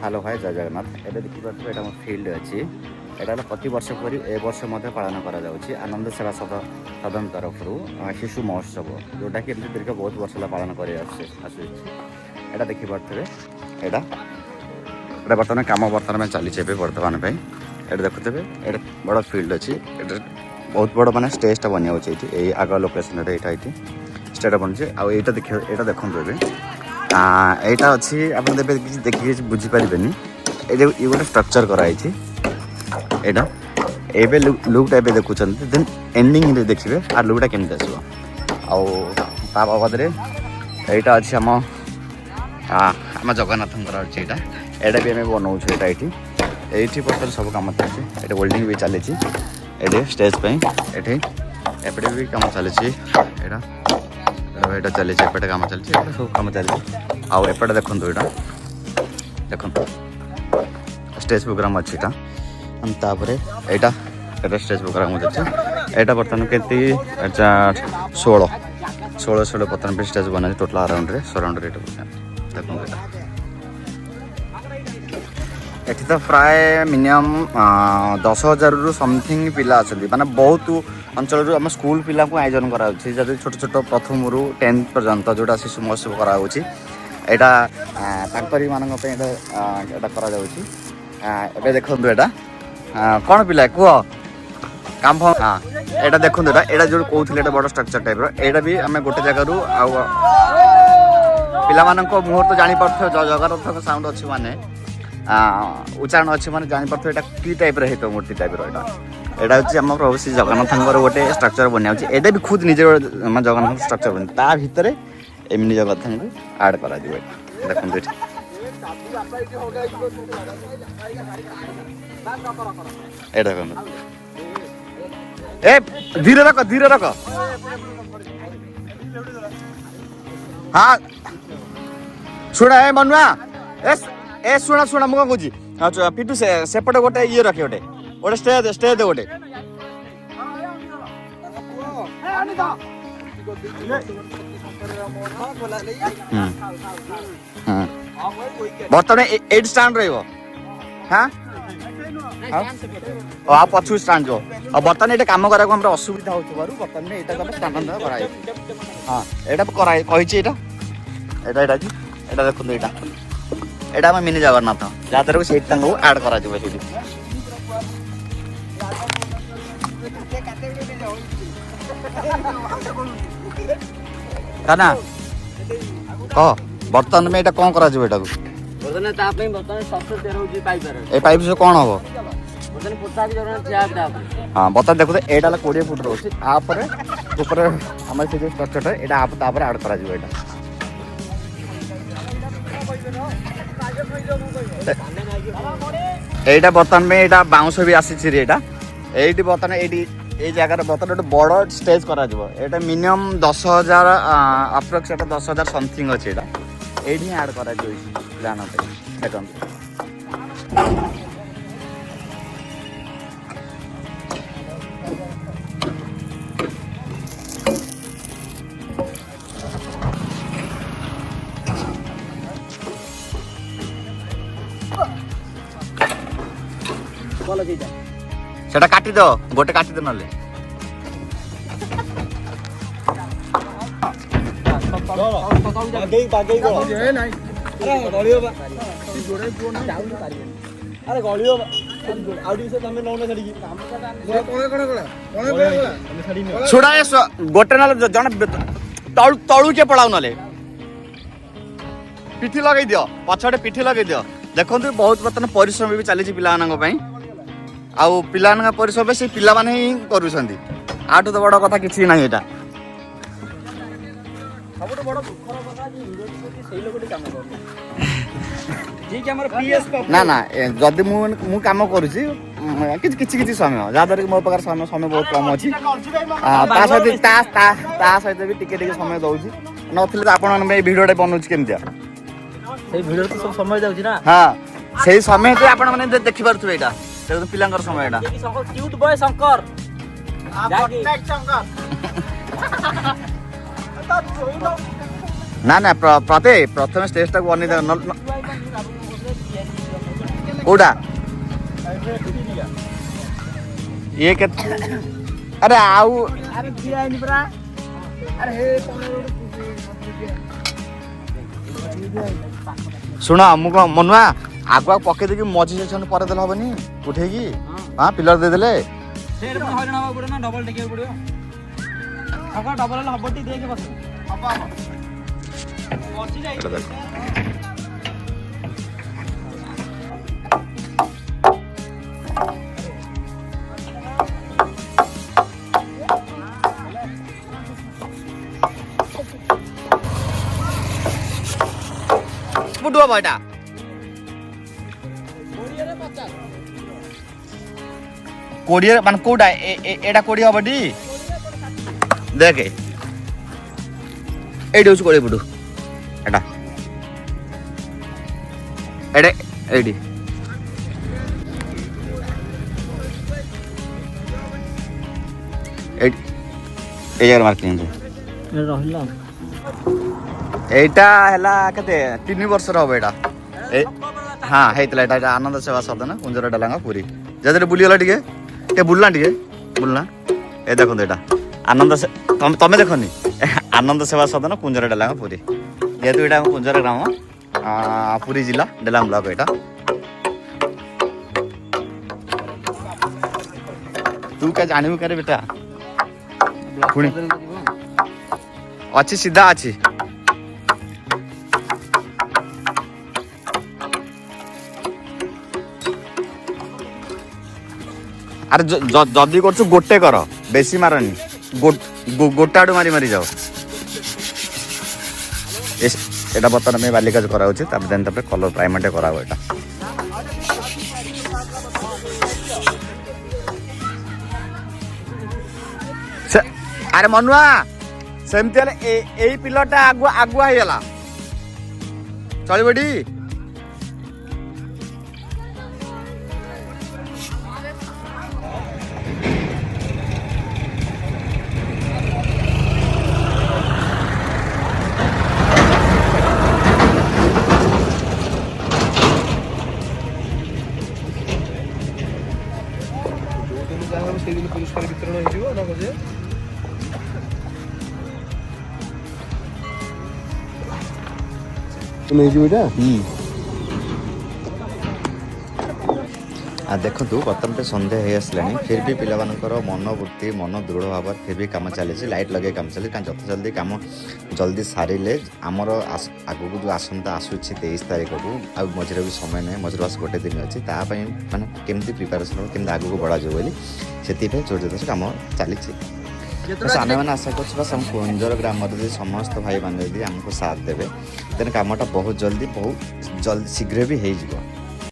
hello भाई जय जगन्नाथ एबे देखिए एटा फील्ड अच्छी एटा प्रति वर्ष परी ए वर्ष पालन कर आनंद सेवा सदन तरफ शिशु महोत्सव जोटा कि दीर्घ बहुत वर्ष पालन कर देखिपे एटा बर्तमान कम बर्तमान चली बर्तमान ये देखुते ये बड़ फील्ड अच्छी बहुत बड़ माने स्टेजटा बनिया ये आग लोकेशन ये स्टेज बनी आईटा देखिए देखो यहाँ अच्छी आप देखिए बुझीपारे ये गोटे स्ट्रक्चर कराई यहाँ एबे लुकटा एबे देखुं देन एंडिंग देखिए आ लुकटा केमती आसो बाबद यहाँ अच्छी आम आम जगन्नाथ अच्छी यहाँ भी आम बनाऊ ये बर्तमान सब कम चलती ये वेल्डिंग भी चली ये स्टेज ये एपटे भी कम चली यहाँ यहाँ चली एपटे कम चलती सब कम चलती आउ एपटे देखो यहाँ देखो स्टेज प्रोग्राम अच्छी तापर यहाँ स्टेज प्रोग्राम अच्छे यहाँ बर्तमान के 16 बर्तमान भी स्टेज बना टोटल अराउंड सराउंड देखो ये तो प्राय मिनिमम 10,000 रु समथिंग पिला अच्छा माने बहुत अंचल आम स्कूल पिला को आयोजन करा छोट छोट प्रथम रु 10th पर्यंत जोटा शिशु महोत्सव कराकरी मानते देखो यहाँ कौन पिला कह काम हाँ यहाँ देखो यहाँ जो कहते बड़ स्ट्रक्चर टाइप रहा भी आम गोटे जगार पिला मुहर तो जापार जगन्नाथ साउंड अच्छी माने उच्चारण अच्छे मैंने जापार यहाँ कि टाइप रही मूर्ति टाइप यहाँ हूँ प्रभु श्री जगन्नाथ गोटे स्ट्रक्चर बनिया ये भी खुद निजे जगन्नाथ स्ट्रक्चर बन ता भितर एमनी जगन्नाथ को आड कर देखते ए धीरे रख हाँ शुणा ए मनुआ ए शुणा मुझे कौची अच्छा पिटू सेपटे गोटे ये रखे गोटे स्टेज गोटे बर्तमान 8 स्टैंड हाँ आप पछु स्टैंड जो बर्तमान ये कम करा असुविधा हो बर्तमान यहाँ स्टैंड कराई हाँ यहाँ कही यहाँ देखो यहाँ आम मिनी जगन्नाथ जहाँ से आड कर कह बर्तमान में कौन कर पाइप से कौन हम हाँ बर्तमान देखो यहाँ 20 फुट रोचे ऊपर आम से स्ट्रक्चर यहाँ आड कर यहाँ बर्तमान में यहाँ बाउंस भी आसी ये बर्तमान ये जगह बर्तमान गोटे बड़ स्टेज कर मिनिमम 10,000 अप्रोक्स 10,000 समथिंग अच्छे ये आड कर प्लान देखो सेटा काटी दो गोटे काटी दो नले छुड़ा गोटे ना जन तलू के पड़ाऊ ना पिठी लगे दियो पछटे पिठी लगे दियो देखो बहुत बर्तमान परिश्रम भी चली पिला आउ पिला परिश्रम से पिला माने ही करूछंती आठु तो बड़ कथा किछि नाही एटा सबटो बड़ दुखर कथा जे यूनिवर्सिटी सेही लोकटी काम करनी जे कि हमर पीएस ना ना जदी मु काम करूछि किछि समय जादर मो प्रकार समय बहुत कम अछि ता सहित भी टिके समय दउछि नथिले आपण में वीडियोटे बनउछि केमतिया सेही वीडियो तो सब समय जाउछि ना हां सेही समय ते आपण माने देखि परथु एटा पिलांकर समय क्यूट बॉय शंकर ना ना प्रथम स्टेज तक बनी कोडा ये के अरे आउ अरे दिया नहीं परा अरे हे शुण मुझे मनुआ आगुआ पकई देकी मझी सेक्शन पर देले हबनी उठेकी हां पिलर दे देले शेर पर हरण हवा पड़े ना डबल टेकिया पड़ियो अगर डबल हबटी देके बस हबा मझी जाई बुडुआ भाईटा कोड़िए मान कोडा एटा कोड़ी हबडी देखे एडी उस कोड़ी बुडु एटा एडे एडी एडी ए यार मार्किंग रहिला एटा हला कते 3 वर्ष रो बेटा ए हां हेतला एटा आनंद सेवा सदन कुंजर डलांगा पूरी जदरे बुली गला टिके ए बुलना टिके बुलना ए देखो एटा आनंद से तमे देखनी आनंद सेवा सदन कुंजर डलांगा पूरी जेतु एटा कुंजर ग्राम पूरी जिला डलांग ब्लॉक एटा तू क्या जानिबु करे बेटा पुणी अच्छी सीधा अच्छी अरे जदि कर गोटे कर बेसी मारनी गोटे आड़ू मारी मारी जाओ एटा बर्तमान में बालिकाज करा कलर प्राइमर करा एटा अरे मनुआ सेमती ए पिलरटा आगुआ आगुआ होगा चलबी पुरस्कार वितरण हो देखु बर्तमान सन्ध्या हो आसला फिर भी पिला मनोवृत्ति मन दृढ़ भाव फिर भी कम चली लाइट लगे कम चली जत जल्दी कम जल्दी सारे आमर आगू जो आसंता आसूसी 23 तारीख को आ मझे भी समय ना मझे बस गोटे दिन अच्छी माने केमती प्रिपेरेसन हो केमती आगू बढ़ा जाए बोली से जोर जोर कम चली आने मैंने आशा कर बस हम कुंजर ग्राम समस्त भाई मैंने आमको साथ देवे तेन कमटा बहुत जल्दी शीघ्र भी हो